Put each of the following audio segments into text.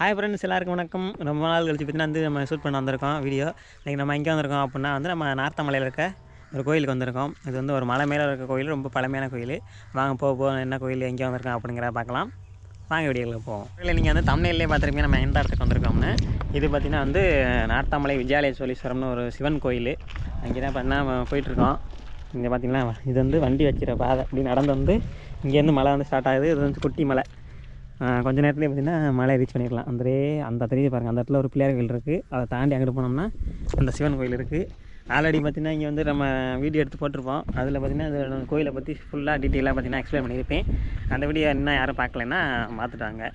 Hi friends, எல்லாருக்கும் வணக்கம். ரொம்ப நாள் கழிச்சு பார்த்தீங்கன்னா நம்ம ஷூட் பண்ண வந்திருக்கோம் வீடியோ. இன்றைக்கி நம்ம எங்கே வந்திருக்கோம் அப்படின்னா நம்ம நார்த்தமலையில் இருக்க ஒரு கோயிலுக்கு வந்திருக்கோம். இது ஒரு மலை மேலே இருக்க கோயில், ரொம்ப பழமையான கோயில். வாங்க போக என்ன கோயில், எங்கே வந்திருக்கோம் அப்படிங்கிறத பார்க்கலாம். வாங்க வீடியோவில் போவோம். இல்லை, நீங்கள் தமிழ்லேயே பார்த்துருப்பீங்க நம்ம எந்த இடத்துக்கு வந்திருக்கோம்னு. இது பார்த்திங்கன்னா நார்த்தமலை விஜயாலய சோழீஸ்வரம்னு ஒரு சிவன் கோயில். அங்கே தான் பார்த்தீங்கன்னா போயிட்டுருக்கோம். இங்கே பார்த்திங்கன்னா இது வண்டி வச்சுற பாதை அப்படி நடந்து இங்கேருந்து மலை ஸ்டார்ட் ஆகுது. இது குட்டி மலை. கொஞ்சம் நேரத்துலேயே பார்த்திங்கன்னா மலை ரீச் பண்ணிடலாம். அந்த தெரியுது பாருங்கள், அந்த இடத்துல ஒரு பிள்ளையார் கோயில் இருக்குது. அதை தாண்டி அங்கிட்டு போனோம்னா அந்த சிவன் கோயில் இருக்குது. ஆல்ரெடி பார்த்திங்கன்னா இங்கே நம்ம வீடியோ எடுத்து போட்டிருப்போம். அதில் பார்த்திங்கன்னா இந்த கோயிலை பற்றி ஃபுல்லாக டீட்டெயிலாக பார்த்திங்கன்னா எக்ஸ்பிளைன் பண்ணியிருப்பேன். அந்த வீடியோ இன்னும் யாரும் பார்க்கலன்னா பார்த்துட்டாங்க.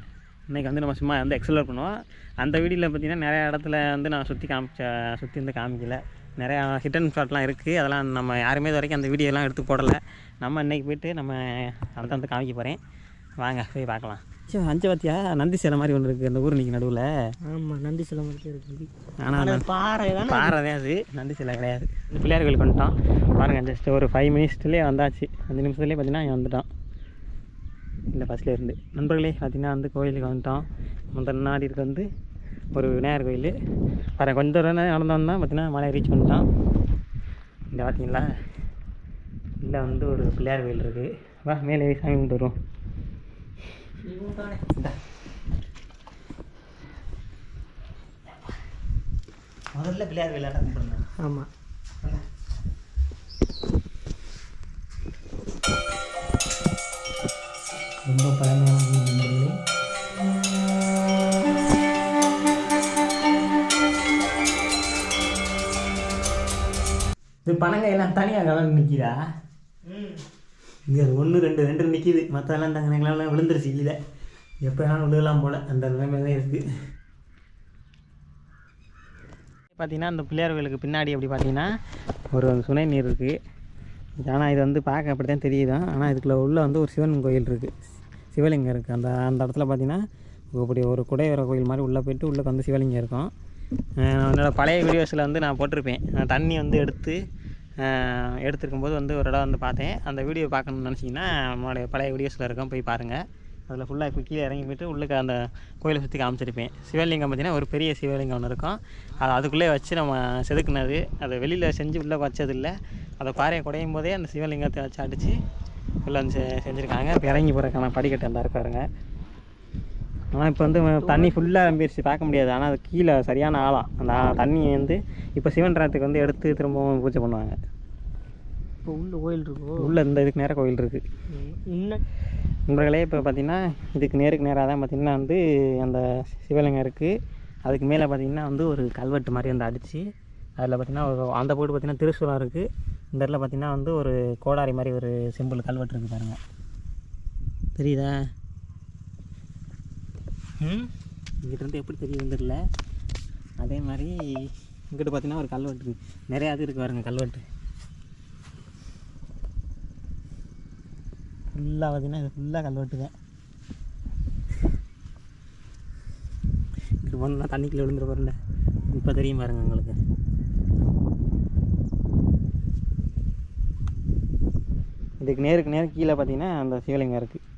இன்றைக்கி நம்ம சும்மா எக்ஸ்ப்ளோர் பண்ணுவோம். அந்த வீடியோவில் பார்த்திங்கன்னா நிறையா இடத்துல நான் சுற்றி காமிக்கல. நிறையா ஹிடன் ஸ்பாட்லாம் இருக்குது. அதெல்லாம் நம்ம யாருமே இது வரைக்கும் அந்த வீடியோலாம் எடுத்து போடலை. நம்ம இன்றைக்கி போய்ட்டு நம்ம அதை காமிக்க போகிறேன். வாங்க போய் பார்க்கலாம். அஞ்சு பார்த்தியா, நந்தி சிலை மாதிரி ஒன்று இருக்குது அந்த ஊர் இன்றைக்கி நடுவில். ஆமாம், நந்தி சிலை மாதிரி இருக்குது. ஆனால் பாறை தான் அது, நந்தி சிலை கிடையாது. பிள்ளையார் கோயிலுக்கு வந்துட்டோம் பாருங்கள். ஜஸ்ட் ஒரு 5 மினிட்ஸ்லேயே வந்தாச்சு. 5 நிமிஷத்துலேயே பார்த்திங்கன்னா இங்கே வந்துட்டோம். இல்லை ஃபஸ்ட்லேயே இருந்து நண்பர்களே பார்த்திங்கன்னா கோயிலுக்கு வந்துட்டோம். முன்னாடி இருக்க ஒரு விநாயகர் கோயில் பாருங்கள். கொஞ்சம் தூரம் நடந்தோம்னா பார்த்திங்கன்னா மலை ரீச் பண்ணிட்டோம். இந்த பார்த்திங்களா, இல்லை ஒரு பிள்ளையார் கோயில் இருக்குது. வா மேலே சாமி கும்பிட்டு வருவோம். முதல்ல பிள்ளையார் கோயில் கும்பிடுங்க. ஆமாம், ரொம்ப பழமையான இது பனங்காயெல்லாம் தனியாக கலந்து நிற்கிறா. இங்கே 1 2 நிற்கிது. மற்றெல்லாம் தங்கலாம் விழுந்துருச்சு. இல்லை எப்போ வேணாலும் விழுகலாம் போல், அந்த நிலைமை தான் இருக்குது. பார்த்திங்கன்னா அந்த பிள்ளையார் கோயிலுக்கு பின்னாடி அப்படி பார்த்திங்கன்னா ஒரு சுனை நீர் இருக்குது. ஆனால் இது பார்க்க அப்படி தான் தெரியுது. ஆனால் இதுக்குள்ளே உள்ள ஒரு சிவன் கோயில் இருக்குது, சிவலிங்கம் இருக்குது. அந்த இடத்துல பார்த்திங்கன்னா இப்படி ஒரு குடைவர கோயில் மாதிரி உள்ளே போய்ட்டு உள்ளே சிவலிங்கம் இருக்கும். என்னோடய பழைய வீடியோஸில் நான் போட்டிருப்பேன். நான் தண்ணி எடுத்துருக்கும்போது ஒரு இடம் பார்த்தேன். அந்த வீடியோ பார்க்கணுன்னு நினச்சிங்கன்னா நம்மளுடைய பழைய வீடியோஸில் இருக்கும், போய் பாருங்கள். அதில் ஃபுல்லாக இப்போ கீழே இறங்கி போய்ட்டு உள்ளுக்கு அந்த கோயிலை சுற்றி காமிச்சிருப்பேன். சிவலிங்கம் பார்த்திங்கன்னா ஒரு பெரிய சிவலிங்கம் ஒன்று இருக்கும். அதுக்குள்ளே வச்சு நம்ம செதுக்குனது. அதை வெளியில் செஞ்சு உள்ளே வச்சதில்லை. அதை பாறையை குடையும் போதே அந்த சிவலிங்கத்தை வச்சு அடித்து உள்ளே செஞ்சுருக்காங்க. இப்போ இறங்கி போகிறக்கான படிக்கட்டு அந்த இருக்காருங்க. ஆனால் இப்போ தண்ணி ஃபுல்லாக நம்பிடுச்சு, பார்க்க முடியாது. ஆனால் அது கீழே சரியான ஆழம். அந்த தண்ணி இப்போ சிவன் ராத்துக்கு எடுத்து திரும்பவும் பூஜை பண்ணுவாங்க. இப்போ உள்ள கோயில் இருக்கும். உள்ளே இதுக்கு நேராக கோயில் இருக்குது. இன்னும் நண்பர்களே, இப்போ பார்த்திங்கன்னா இதுக்கு நேருக்கு நேராக தான் பார்த்திங்கன்னா அந்த சிவலிங்கம் இருக்குது. அதுக்கு மேலே பார்த்திங்கன்னா ஒரு கல்வெட்டு மாதிரி அடித்து அதில் பார்த்திங்கன்னா அந்த போட்டு பார்த்திங்கன்னா திருசூலம் இருக்குது. இந்த இடத்துல பார்த்திங்கன்னா ஒரு கோடாரி மாதிரி ஒரு செம்பிள் கல்வெட்டு இருக்குது பாருங்கள், தெரியுதா? இங்கிட்டிருந்து எப்படி தெரியுதுன்னு தெரியல. அதே மாதிரி இங்கிட்ட பார்த்திங்கன்னா ஒரு கல்வெட்டு இருக்குது. நிறையா இருக்குது பாருங்கள் கல்வெட்டு. ஃபுல்லாக பார்த்திங்கன்னா இது ஃபுல்லாக கல்வெட்டு தான். இங்கிட்டு போனால் தண்ணிக்குள்ளே விழுந்துட பாருங்க. இப்போ தெரியும் பாருங்கள் உங்களுக்கு. இதுக்கு நேருக்கு கீழே பார்த்திங்கன்னா அந்த சிவலிங்கம் இருக்குது.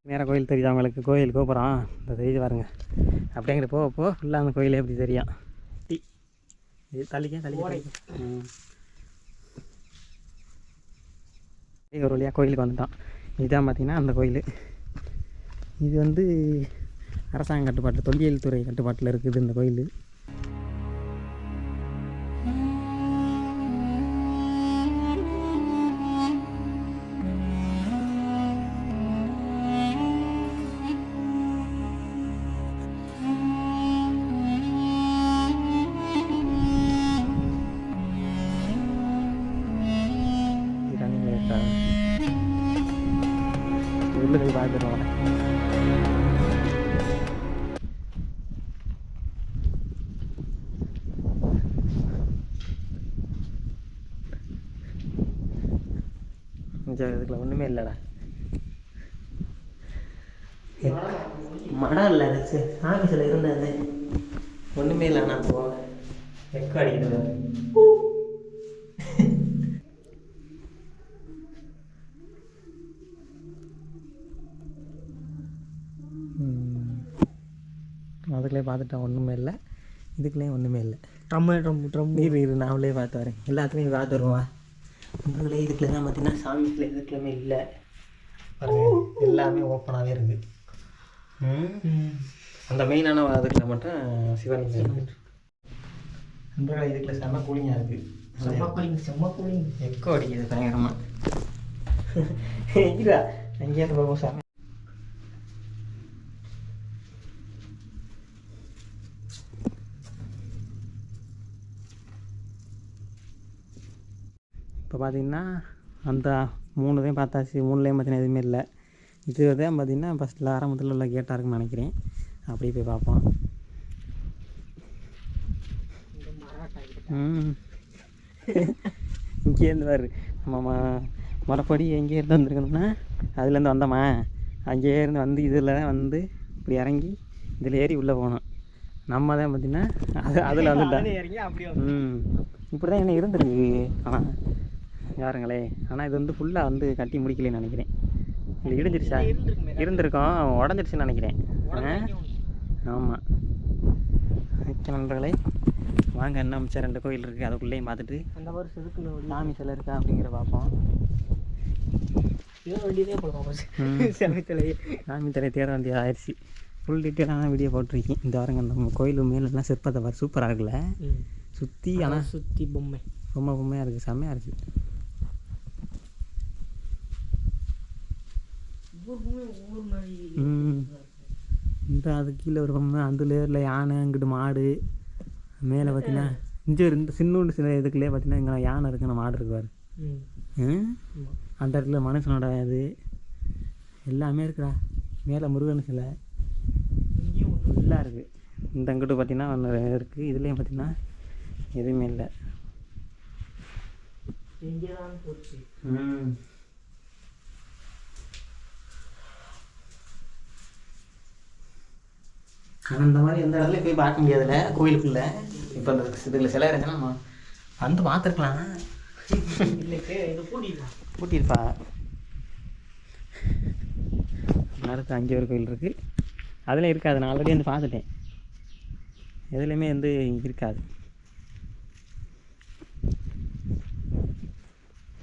நேராக கோயில் தெரியுது அவங்களுக்கு, கோயில் கோபுரம் இந்த தெரியுது பாருங்க. அப்படிங்கிற போக ஃபுல்லாக அந்த கோயிலே எப்படி தெரியும். இது தள்ளிக்க ஒரு வழியாக கோயிலுக்கு வந்துட்டோம். இதுதான் பார்த்திங்கன்னா அந்த கோயில். இது அரசாங்க கட்டுப்பாட்டு, தொல்லியல் துறை கட்டுப்பாட்டில் இருக்குது இந்த கோயில். உள்ளே போய் பார்த்துருவோம். இதுக்குள்ள ஒன்றுமே இல்லைடா, மடம் இல்லை, சாமி சிலை இருந்தது ஒன்றுமே இல்லை. நான் போவேன் எக்கோ அடிக்கிறது. அதுக்குள்ளே பார்த்துட்டேன், ஒன்றுமே இல்லை. இதுக்குள்ளேயும் ஒன்றுமே இல்லை. ட்ரம் இரு நாமளே பார்த்து வரேன். எல்லாத்துலேயும் பார்த்து வருவா. நம்மளே இதுக்குள்ளே தான் பார்த்தீங்கன்னா சாமிக்குள்ளே இதுக்குள்ளேயுமே இல்லை பாருங்க, எல்லாமே ஓப்பனாகவே இருக்குது. அந்த மெயினான அதுக்குள்ள மட்டும் சிவன் நண்பர்களே இதுக்குள்ள செம்ம கூலிங்காக இருக்குது. செம்ம கூலிங் எக்கோ அடிக்குது பயங்கரமாக. இதா அங்கேயிருந்து போகும் சாமி. இப்போ பார்த்தீங்கன்னா அந்த 3 பார்த்தாச்சு. 3லேயும் பார்த்தீங்கன்னா எதுவுமே இல்லை. இது தான் பார்த்தீங்கன்னா ஃபஸ்ட்டில் ஆரம்பத்தில் உள்ள கேட்டாக இருக்குன்னு நினைக்கிறேன். அப்படியே போய் பார்ப்போம். இங்கேருந்து பாரு, நம்ம மரப்படி எங்கேருந்து வந்துருக்கணும்னா அதுலேருந்து வந்தோமா, அங்கேருந்து வந்து இதில் தான் வந்து இப்படி இறங்கி இதில் ஏறி உள்ளே போகணும். நம்ம தான் பார்த்தீங்கன்னா அதில் வந்துட்டோம். இப்படி தான் என்ன இருந்துருக்கு. ஆனால் யாருங்களே, ஆனால் இது வந்து ஃபுல்லாக வந்து கட்டி முடிக்கலன்னு நினைக்கிறேன். இது இடிஞ்சிருச்சா? இருந்திருக்கோம், உடஞ்சிருச்சுன்னு நினைக்கிறேன். ஆமாம். ஓகே நண்பர்களே, வாங்க என்ன மிச்சம் 2 கோயில் இருக்குது, அதுக்குள்ளேயும் பார்த்துட்டு அந்த மாதிரி செதுக்கணும். சாமி சிலை இருக்கா அப்படிங்கிற பார்ப்போம். வேண்டியதே போகலாம் சாமி சிலை தேட வேண்டியது ஆயிடுச்சு. ஃபுல் டீட்டெயிலான வீடியோ போட்டிருக்கேன். இந்த வாரங்க நம்ம கோயில் மேலெல்லாம் சிற்பத்தை பாரு, சூப்பராக இருக்குல்ல சுற்றி. ஆனால் சுற்றி பொம்மை ரொம்ப பொம்மையாக இருக்குது, செம்மையாக இருக்குது. இந்த அது கீழே ஒரு பொம்மை, அந்த லேயரில் யானை, அங்கிட்டு மாடு, மேலே பார்த்தீங்கன்னா இங்கே இந்த சின்னூண்டு சில இதுக்குள்ளே பார்த்தீங்கன்னா இங்கே யானை இருக்குன்னு மாடு இருக்குவார். அந்த இடத்துல மனுஷனோட இது எல்லாமே இருக்குடா. மேலே முருகன் சிலை ஃபுல்லாக இருக்குது. இந்த அங்கிட்டு பார்த்தீங்கன்னா ஒன்று இருக்குது. இதுலேயும் பார்த்தீங்கன்னா எதுவுமே இல்லை. ஆனால் இந்த மாதிரி எந்த இடத்துலையும் போய் பார்க்க முடியாதுல்ல கோயிலுக்குள்ளே. இப்போ இந்த இதில் சிலை இருந்துச்சுன்னா நம்ம வந்து பார்த்துருக்கலாம். பூட்டியிருப்பா. அடுத்து அங்கே ஒரு கோயில் இருக்குது, அதில் இருக்காது. நான் ஆல்ரெடி வந்து பார்த்துட்டேன். எதுலேயுமே வந்து இருக்காது.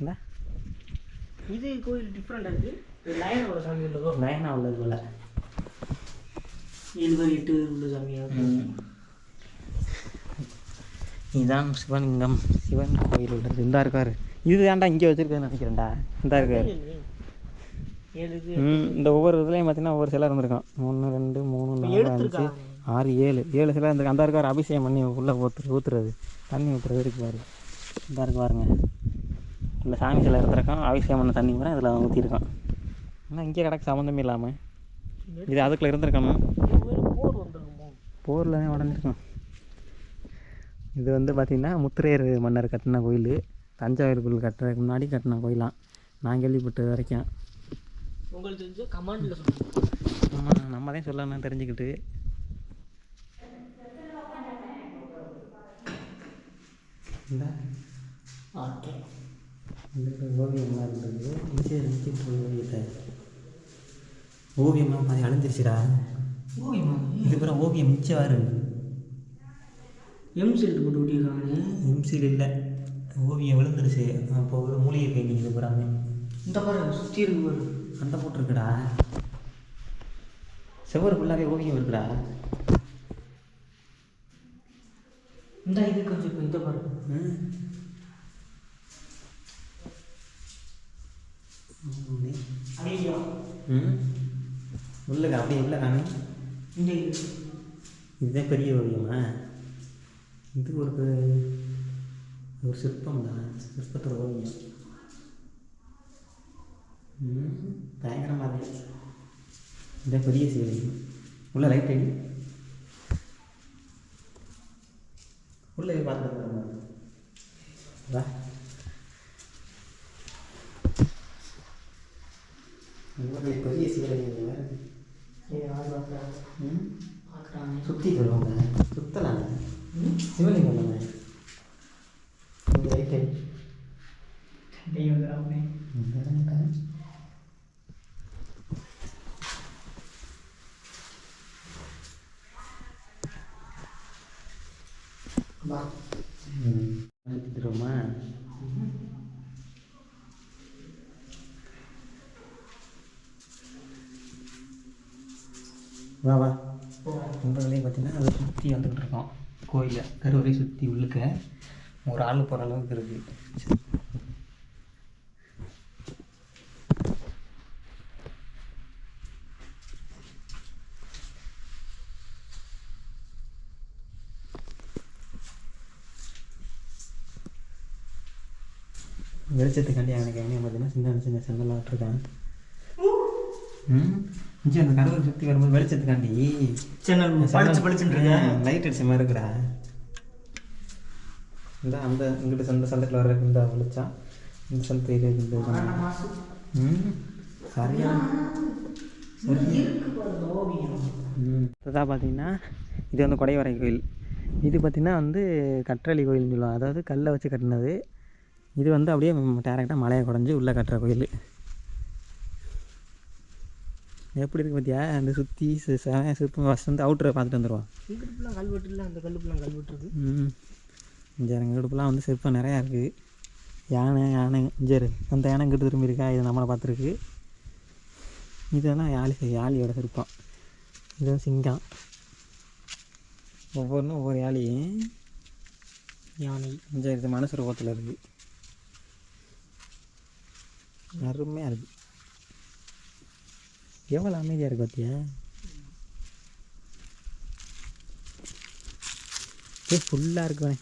இல்லை இது கோயில் டிஃப்ரெண்டாக இருக்குது. லயனோட சாமி உள்ளதோ? லயனாக உள்ளது போல் 7-8 உள்ள சாமியாக. இதுதான் சிவலிங்கம், சிவன் கோயில் உள்ளது. இந்தா இருக்காரு. இது தான்டா இங்கே வச்சுருக்கேன்னு நினைக்கிறேன்டா. இந்தா இருக்காரு. இந்த ஒவ்வொரு இதுலேயும் பார்த்தீங்கன்னா ஒவ்வொரு சிலை இருந்திருக்கும். 1 2 3 4 5 6 7 சிலை இருந்திருக்கு. அந்த இருக்கார் அபிஷேகம் பண்ணி உள்ளே ஊற்றுறது, தண்ணி ஊற்றுறது இருக்கு பாரு. இந்தா இருக்கு பாருங்க. இந்த சாமி சிலை இருந்திருக்கோம், அபிஷேகம் பண்ண தண்ணி கூட இதில் ஊற்றிருக்கோம். ஆனால் இங்கே கிடக்கு சம்மந்தமே இல்லாமல். இது அதுக்குள்ளே இருந்திருக்கணும். போரில் தான் உடஞ்சிருக்கும். இது வந்து பார்த்திங்கன்னா முத்திரையர் மன்னர் கட்டின கோயில். தஞ்சாவூர் கோயில் கட்டுறதுக்கு முன்னாடி கட்டின கோயிலாம் நான் கேள்விப்பட்டது வரைக்கும். உங்களுக்கு தெரிஞ்ச கமாண்டில் சொல்லுங்கள். ஆமாம், நம்ம தான் சொல்லணும் தெரிஞ்சுக்கிட்டு. இந்த ஓகே, ஓவியமாக இருந்தது. ஓவியத்தை ஓவியமாக பாதி அழிஞ்சிருச்சுடா. ஓவியமா? இது பிற ஓவியம் மிச்சம் வாரு. எம்சில் போட்டு விட்டிருக்காங்க. எம்சில் இல்லை, ஓவியம் விழுந்துருச்சு. அப்போ ஒரு மூலிகை பெயிண்டிங் இது பூராமே. இந்த பாரு சுற்றி இருக்கு பாரு. அந்த போட்டிருக்குடா. செவ்வறு ஃபுல்லாகவே ஓவியம் இருக்குடா. இந்த இது கொஞ்சம் இந்த பாரு. ஐயா உள்ளங்க அப்படியே இல்லை நானே. இந்த இதுதான் பெரிய ஓவியமா? இது ஒரு சிற்பம் தான், சிற்பத்தோட ஓவியம். பயங்கரமாக இருக்கு. இதுதான் பெரிய சிவலிங்கம். உள்ள லைட் அடி உள்ளே பார்த்துட்டு பெரிய சிவலிங்கம் சுற்றி வருவாங்க, சுற்றலாங்க. சிவலிங்கம் தானே. லைட் அடி வா. சுற்றிட்டுருமா வா வா. நண்பர்களே பார்த்தீங்கன்னா அதை சுற்றி வந்துக்கிட்டு இருக்கோம் கோயிலை கருவறை சுற்றி உள்ளுக்க ஒரு ஆள் போகிற அளவுக்கு இருக்குது. வெளிச்சத்துக்காண்டி எனக்கு என்ன பார்த்தீங்கன்னா சின்ன சின்ன செந்தெல்லாம் விட்டுருக்கேன். இஞ்சி அந்த கருவறை சுற்றி வரும்போது வெளிச்சத்துக்காண்டி லைட் அடிச்ச மாதிரி இருக்குடா. இந்த அந்த இங்கிட்ட இந்த சந்தத்தில் வர இந்த வெளிச்சம் இந்த சந்தத்து இது சரியா இதுதான் பார்த்தீங்கன்னா இது வந்து கொடைவரை கோயில். இது பார்த்திங்கன்னா வந்து கற்றளி கோயில்னு சொல்லுவாங்க, அதாவது கல்லை வச்சு கட்டினது. இது வந்து அப்படியே டேரெக்டாக மலையை குடஞ்சி உள்ளே கட்டுற கோயில். எப்படி இருக்குது பார்த்தியா? அந்த சுற்றி சிற்பம் ஃபஸ்ட் வந்து அவுட்டரை பார்த்துட்டு வந்துடுவோம். இங்கிட்டுலாம் கல்வெட்டு இல்லை, அந்த கல்லுக்குலாம் கல்வெட்டு இருக்குது. இங்கே இடுப்புலாம் வந்து சிற்பம் நிறையா இருக்குது. யானை இங்கே அந்த யானை இங்கிட்டு திரும்பி இருக்கா, இது நம்மளை பார்த்துருக்கு. இதெல்லாம் யாழியோட சிற்பம். இது வந்து சிங்கம். ஒவ்வொன்றும் ஒவ்வொரு யானை இங்கே இது மனுஷ ரூபத்தில் இருக்குது. அருமையாக இருக்குது. எவ்வளோ அமைதியாக இருக்குது பார்த்தியா? ஃபுல்லாக இருக்குவேன்.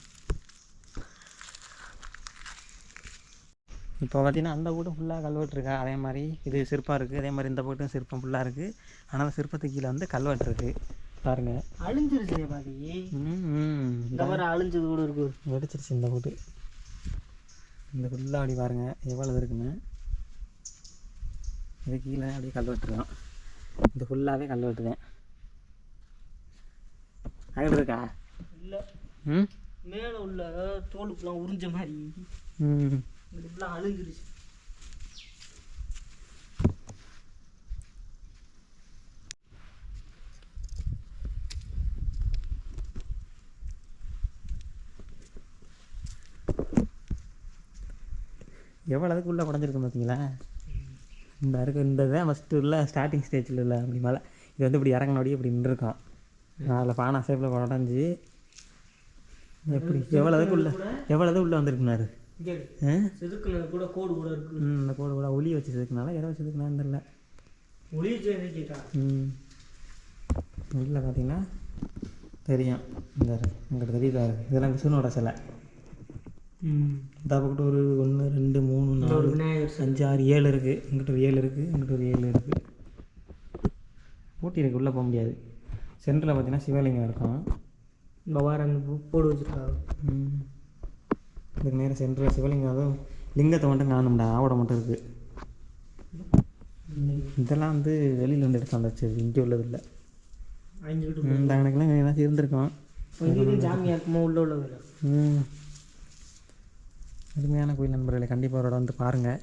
இப்போ பார்த்தீங்கன்னா அந்த வீடும் ஃபுல்லாக கல்வெட்டு இருக்கா, அதே மாதிரி இது சிற்பம் இருக்குது. அதே மாதிரி இந்த வீட்டும் சிற்பம் ஃபுல்லாக இருக்குது. ஆனால் சிற்பத்துக்கு கீழே வந்து கல்வெட்டு இருக்குது பாருங்கள். அழிஞ்சிருச்சு பாதி. இந்த மாதிரி அழிஞ்சது கூட இருக்குது. வெடிச்சிருச்சு இந்த வீட்டு. இந்த ஃபுல்லாக அப்படி பாருங்கள் எவ்வளோ இருக்குன்னு. இது கீழே அப்படியே கல்வெட்டுருக்கோம். இது ஃபுல்லாகவே கல்வெட்டுதான். அங்கே இருக்கா? இல்லை. மேலே உள்ள தோலுக்குலாம் உறிஞ்ச மாதிரி இதுக்குலாம் அழிஞ்சிருச்சு. எவ்வளோ அதுக்கு உள்ளே குடஞ்சிருக்கு பார்த்தீங்களா? இந்த இந்த தான் ஃபஸ்ட்டு உள்ள ஸ்டார்டிங் ஸ்டேஜில் இல்லை அப்படி மேலே. இது வந்து இப்படி இறங்கினோடி இப்படி நின்றுருக்கோம். அதில் பானை ஷேப்பில் குடஞ்சி எப்படி எவ்வளோதுக்கு உள்ளே வந்திருக்குனாரு. செதுக்குனது கூட கோடு கூட இருக்குது. இந்த கோடு கூட ஒளி வச்சு செதுக்குனால எதை வச்சு செதுக்குனான்னு தெரியல. ஒளி செதுக்கிட்டா. உள்ளே பார்த்தீங்கன்னா தெரியும். இந்த இங்கிட்ட தெரியுதா? இதெல்லாம் விஷ்ணுவோட சிலை. இந்த பக்கத்து ஒரு 1 2 3 4 5 6 7 இருக்குது. இங்கிட்ட ஒரு 7 இருக்குது, இங்கிட்ட ஒரு 7 இருக்குது. ஊட்டி இருக்குது, உள்ளே போக முடியாது. சென்டரில் பார்த்தீங்கன்னா சிவலிங்கம் இருக்கும். இந்த வாரம் போடு வச்சுருக்காங்க. இதுக்கு நேரம் சென்டரில் சிவலிங்கம், அதுவும் லிங்கத்தை மட்டும் காணும்டா, ஆவடை மட்டும் இருக்குது. இதெல்லாம் வந்து வெளியில் வந்து எடுத்து வந்துச்சு, இங்கே உள்ளது இல்லை. இந்த கணக்கெல்லாம் ஏதாச்சும் இருந்திருக்கோம். ஜாமியாக இருக்குமோ உள்ள உள்ளது. அருமையான கோயில் நண்பர்களை கண்டிப்பாக அவரோட வந்து பாருங்கள்.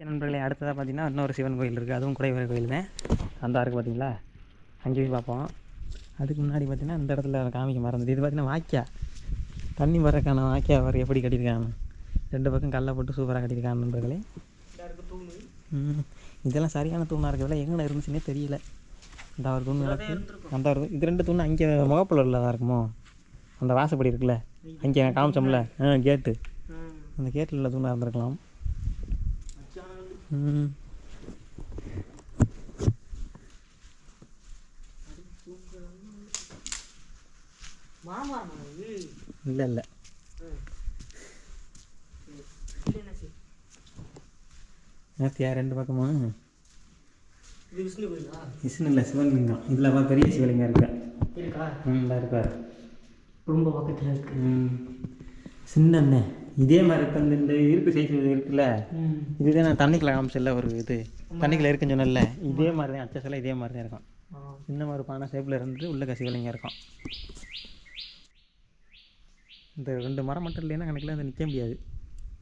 நண்பர்களே அடுத்ததாக பார்த்தீங்கன்னா இன்னொரு சிவன் கோயில் இருக்குது. அதுவும் குடைவரை கோயில் தான். அந்த இருக்குது பார்த்தீங்களா, அங்கே போய் பார்ப்போம். அதுக்கு முன்னாடி பார்த்தீங்கன்னா இந்த இடத்துல காமிக்க மறந்துது. இது பார்த்தீங்கன்னா வாய்க்கா, தண்ணி வரக்கான வாய்க்கா வர எப்படி கட்டியிருக்காங்க. 2 பக்கம் கல்லை போட்டு சூப்பராக கட்டியிருக்காங்க நண்பர்களே. இதெல்லாம் சரியான தூணாக இருக்கிறதுல எங்கே இருந்துச்சுன்னே தெரியல. இந்த ஒரு தூண் கிடக்கு, அந்த ஒரு இது 2 தூண் அங்கே முகப்புலரில் தான் இருக்குமோ, அந்த வாசப்படி இருக்குல்ல அங்கே காமிச்சோம்ல கேட்டு, அந்த கேட்டில் உள்ள தூணாக இருந்திருக்கலாம். இல்லை இல்லை நேர்த்தியா 2 பக்கமும் விஷ்ணு இல்லை சிவலிங்கம். இதில் பெரிய சிவலிங்கம் இருக்கா? இருக்கார் ரொம்ப பக்கத்தில் இருக்கு. சின்ன இதே மாதிரி இப்போ இந்த இருக்கு சைஸ் இருக்குல்ல, இதுதான் நான் தண்ணிக்குள்ள காமிச்சல ஒரு இது தண்ணிக்குள்ள இருக்குன்னு சொன்னல, இதே மாதிரி தான் அச்சஸெல்லாம் இதே மாதிரி தான் இருக்கும். சின்ன மாதிரி பானை ஷேப்பில் இருந்து உள்ள சிவலிங்கம் இருக்கும். இந்த 2 மரம் மட்டும் இல்லைன்னா கணக்கில் அதை நிற்க முடியாது.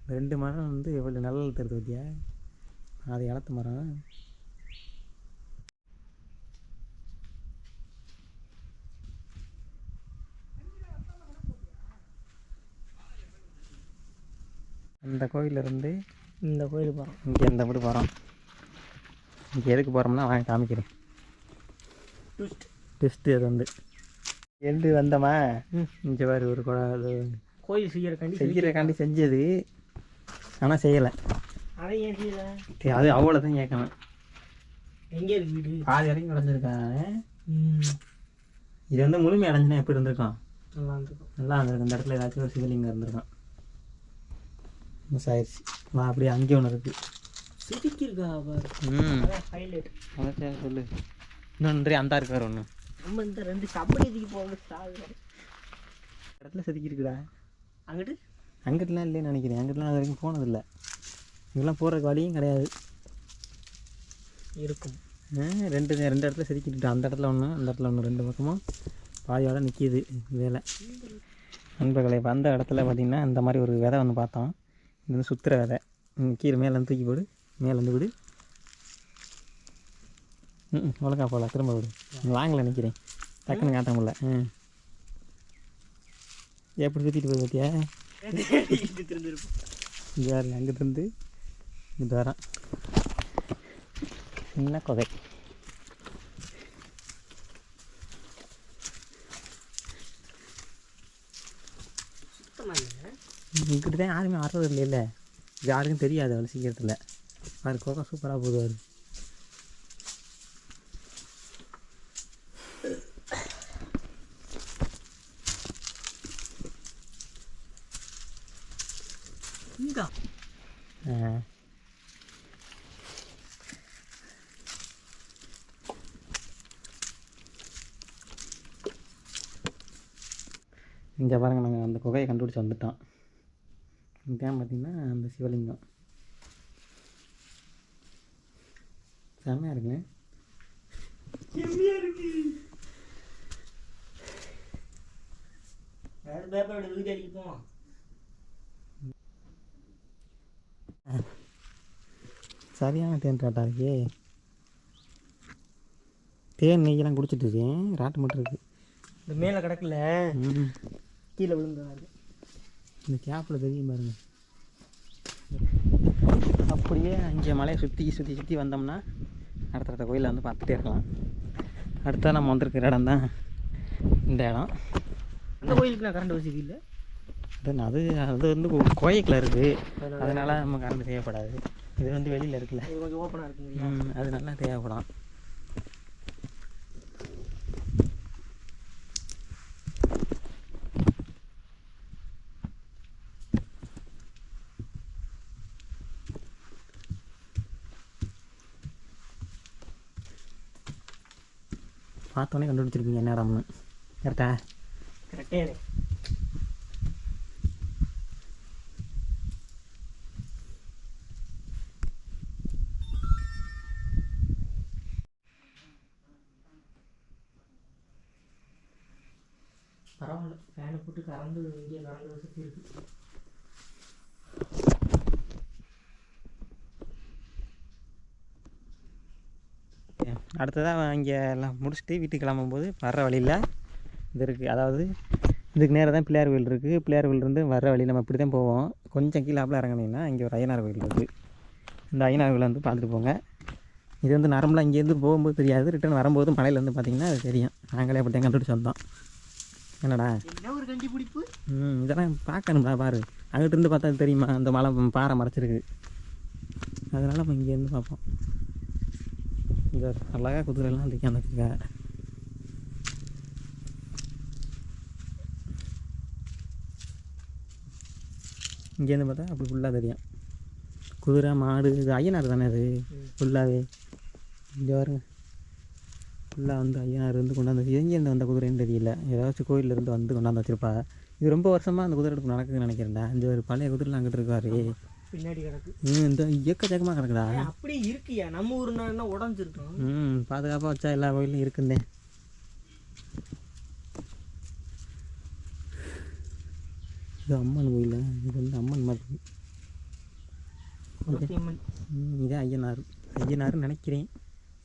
இந்த 2 மரம் வந்து எவ்வளோ நல்ல தருது பத்தியா, அது இளத்து மரம். அந்த கோயிலிருந்து இந்த கோயில் போகிறோம். இங்கே இந்த வீடு போகிறோம். இங்கே எதுக்கு போகிறோம்னா வாங்க காமிக்கிறேன். ட்விஸ்ட்டு அது வந்து எழுந்து வந்தோமா, இங்கே வேறு ஒரு கோயில் செய்கிறக்காண்டி செஞ்சது, ஆனால் செய்யலை. அதை ஏன் செய்யலை? அது அவ்வளோதான் கேட்கணும். எங்கே இருக்கு வீடு? பாதி வரைக்கும் உடஞ்சிருக்காங்க. இது வந்து முழுமை அடைஞ்சுன்னா எப்படி இருந்திருக்கும்? நல்லா இருந்திருக்கும். நல்லா இருந்திருக்கும். இந்த இடத்துல ஏதாச்சும் ஒரு சிவலிங்கம் இருந்திருக்கும். மிஸ் ஆயிடுச்சு. அப்படியே அங்கே ஒன்று இருக்குது. சிரிக்கிருக்கா? ஹைலைட் அதான் சொல்லு. இன்னொன்று அந்த இருக்கார் ஒன்று. நம்ம இந்த 2 கபடிக்கு போக இடத்துல செதுக்கிருக்குடா. அங்கிட்டுலாம் இல்லைன்னு நினைக்கிறேன். அங்கிட்டுலாம் அது வரைக்கும் போனதில்லை. இங்கெல்லாம் போகிறதுக்கு வழியும் கிடையாது. இருக்கும். 2 இடத்துல செதுக்கிட்டு, அந்த இடத்துல ஒன்று, அந்த இடத்துல ஒன்று, 2 பக்கமும் பாதியோட நிற்கிது வேலை. நண்பர்களை இப்போ அந்த இடத்துல பார்த்திங்கன்னா இந்த மாதிரி ஒரு விதை ஒன்று பார்த்தோம். இது வந்து சுற்றுற விதை. கீழே மேலேருந்து தூக்கி போடு, மேலேருந்து விடு. ஒழுங்கா போகல, திரும்ப விடு. லாங்கில் நிற்கிறேன், டக்குன்னு காட்ட முடியல. எப்படி சுற்றிட்டு போய் பார்த்தியா? இது வேறு அங்கிட்டிருந்து இது வரேன். சின்ன கொதை. இங்கிட்டு தான் யாருமே வர்றது இல்லைல்ல, இது யாருக்கும் தெரியாது அவ்வளோ சீக்கிரத்தில். அது கோகை சூப்பராக போதுவார். இங்கே பாருங்கள், நாங்கள் அந்த குகையை கண்டுபிடிச்சி வந்துட்டோம். இதான் பார்த்திங்கன்னா அந்த சிவலிங்கம். செம்மையாக இருக்குங்க. சரியான தேன் ராட்டா இருக்கே. தேன் நெய்யெல்லாம் குடிச்சிட்டு இருக்கேன், ராட்டு மட்டும் இருக்குது. இந்த மேலே கிடக்கல, கீழே விழுந்தாரு. இந்த கேப்பில் தெரியும் பாருங்க. அப்படியே அங்கே மலையை சுற்றி வந்தோம்னா அடுத்த கோயிலை வந்து பார்த்துட்டே இருக்கலாம். அடுத்த நம்ம வந்திருக்கிற இடம் தான் இந்த இடம். அந்த கோயிலுக்கு நான் கரண்ட் வசதி இல்லை. அது அது வந்து கோயிலுக்குள்ள இருக்குது, அதனால் நம்ம கரண்ட் தேவைப்படாது. இது வந்து வெளியில் இருக்குல்ல, கொஞ்சம் ஓப்பனாக இருக்குங்க, அது நல்லா தேவைப்படும். பார்த்தோன்னே கண்டுபிடிச்சிருப்பீங்க என்ன இடம்னு. கரெக்டா? கரெக்டே. பரவாயில்ல, ஃபேனை போட்டு கறந்து இங்கே கறந்து வசதி இருக்குது. அடுத்ததாக இங்கே எல்லாம் முடிச்சுட்டு வீட்டுக்கு கிளம்பும்போது வர்ற வழியில் இது இருக்குது. அதாவது இதுக்கு நேராக தான் பிள்ளையார் கோயில் இருக்குது. பிள்ளையார் கோயிலிருந்து வர்ற வழியில் நம்ம இப்படி தான் போவோம். கொஞ்சம் கீழாப்பில் இறங்கினீங்கன்னா இங்கே ஒரு ஐயனார் கோயில் இருக்குது. இந்த ஐயனார் கோயிலை வந்து பார்த்துட்டு போங்க. இது வந்து நார்மலாக இங்கேருந்து போகும்போது தெரியாது, ரிட்டர்ன் வரும்போது மலையில் வந்து பார்த்திங்கன்னா அது தெரியும். நாங்களே அப்படி கண்டுபிடிச்சி வந்தோம். என்னடா என்ன ஒரு கண்டுபிடிப்பு. இதெல்லாம் பார்க்கணும்டா பாரு. அங்கிட்டு இருந்து பார்த்தா அது தெரியுமா, அந்த மலை பாறை மறைச்சிருக்கு. அதனால் நம்ம இங்கேருந்து பார்ப்போம். இங்கே அழகாக குதிரைலாம் இருக்கு அந்த இங்கேருந்து பார்த்தா அப்படி ஃபுல்லாக தெரியும். குதிரை மாடு இது ஐயனார் தானே அது ஃபுல்லாகவே. இங்கே வருங்க ஃபுல்லாக வந்து ஐயனார் வந்து கொண்டாந்து எங்கேருந்து வந்த குதிரைன்னு தெரியல. ஏதாச்சும் கோயிலேருந்து வந்து கொண்டாந்து வச்சுருப்பா. இது ரொம்ப வருஷமாக அந்த குதிரை எடுப்பு நடக்குதுன்னு நினைக்கிறேன்டா. இந்த ஒரு பழைய குதிரைலாம் அங்கிட்டு இருக்காரு பின்னாடி கிடக்கு. இந்த எக்கச்சக்கமாக கிடக்குடா. அப்படியே இருக்கியா, நம்ம ஊர்னா உடஞ்சிருக்கோம். பாதுகாப்பாக வச்சா எல்லா கோயிலும் இருக்குந்தேன். இது அம்மன் கோயில். இது வந்து அம்மன் மாதிரி. இதே ஐயனாருன்னு நினைக்கிறேன்.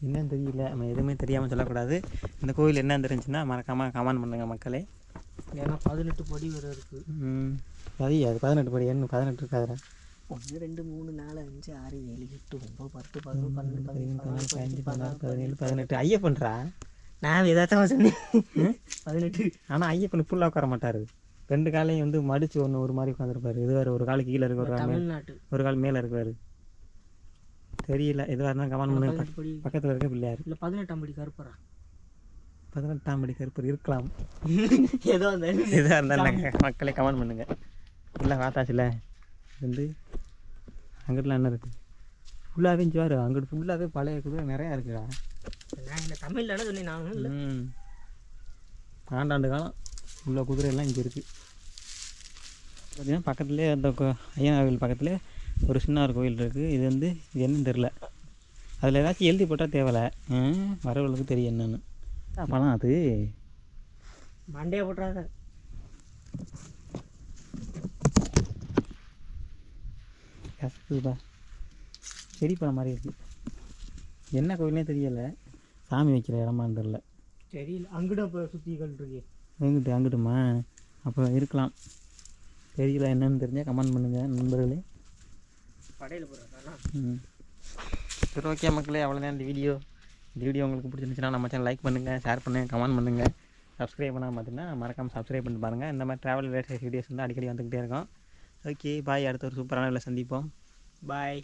என்னன்னு தெரியல, நம்ம எதுவுமே தெரியாமல் சொல்லக்கூடாது. இந்த கோயில் என்னன்னு தெரிஞ்சுன்னா மறக்காமல் கமெண்ட் பண்ணுங்கள் மக்களே. ஏன்னா 18 படி வேறு இருக்குது. அது 18 படி என்ன 18 இருக்காதுடா. 1 2 3 4 5 6 7 8 9 10 11 12 13 14 15 18 ஐயப்பன்றா. நான் எதாச்சும் சொன்னேன் 18. ஆனால் ஐயப்பன் ஃபுல்லாக உட்கார மாட்டார். 2 காலையும் வந்து மடித்து ஒரு மாதிரி உட்காந்துருப்பாரு. இது வேறு ஒரு கால் கீழே இருக்கு, ஒரு கால் மேலே இருக்குவார். தெரியல, எதுவாக இருந்தாலும் கமெண்ட் பண்ணுங்க. பக்கத்தில் இருக்க பிள்ளையார் இல்லை 18ஆம் படி கருப்பரா. 18ஆம் படி கருப்பர் இருக்கலாம். எதுவாக இருந்தாலும் மக்களே கமெண்ட் பண்ணுங்கள். இல்லை பார்த்தாச்சுல வந்து அங்கிட்டலாம் என்ன இருக்குது ஃபுல்லாகவே ஜுவாரு. அங்கிட்டு ஃபுல்லாகவே பழைய குதிரை நிறையா இருக்குடா. நான் என்ன தமிழ்ல சொன்னேன் நான் இல்லை. ஆண்டாண்டு காலம் உள்ள குதிரையெல்லாம் இங்கே இருக்குது. பார்த்தீங்கன்னா பக்கத்துலேயே அந்த ஐயனார் கோயில் பக்கத்துலேயே ஒரு சின்ன ஒரு கோயில் இருக்குது. இது வந்து இது என்னன்னு தெரில. அதில் ஏதாச்சும் எழுதி போட்டால் தேவலை, வரவங்களுக்கு தெரியும் என்னென்னு. அப்போலாம் அது மண்டையை போட்டுறாத. கஷ்டப்பா செடி பழம் மாதிரி இருக்குது. என்ன கோயில்னே தெரியலை, சாமி வைக்கிற இடமான்னு தெரில. தெரியல. அங்கிட்ட இப்போ சுற்றிகள் இருக்கு. அங்கிட்டுமா அப்போ இருக்கலாம், தெரியல. என்னென்னு தெரிஞ்சால் கமெண்ட் பண்ணுங்கள் நண்பர்களே. படையில் போடுறாங்கண்ணா. சரி ஓகே மக்களே, அவ்வளோதான் இந்த வீடியோ. இந்த வீடியோ உங்களுக்கு பிடிச்சிருந்துச்சுன்னா நம்ம சேனல் லைக் பண்ணுங்கள், ஷேர் பண்ணுங்கள், கமெண்ட் பண்ணுங்கள். சப்ஸ்கிரைப் பண்ணால் பார்த்தீங்கன்னா மறக்காமல் சப்ஸ்கிரைப் பண்ணி பாருங்கள். இந்த மாதிரி ட்ராவல் ரிலேட்டட் வீடியோஸ் வந்து அடிக்கடி வந்துக்கிட்டே இருக்கும். Okay bye. அடுத்த ஒரு சூப்பரான வேலை சந்திப்போம். பாய்.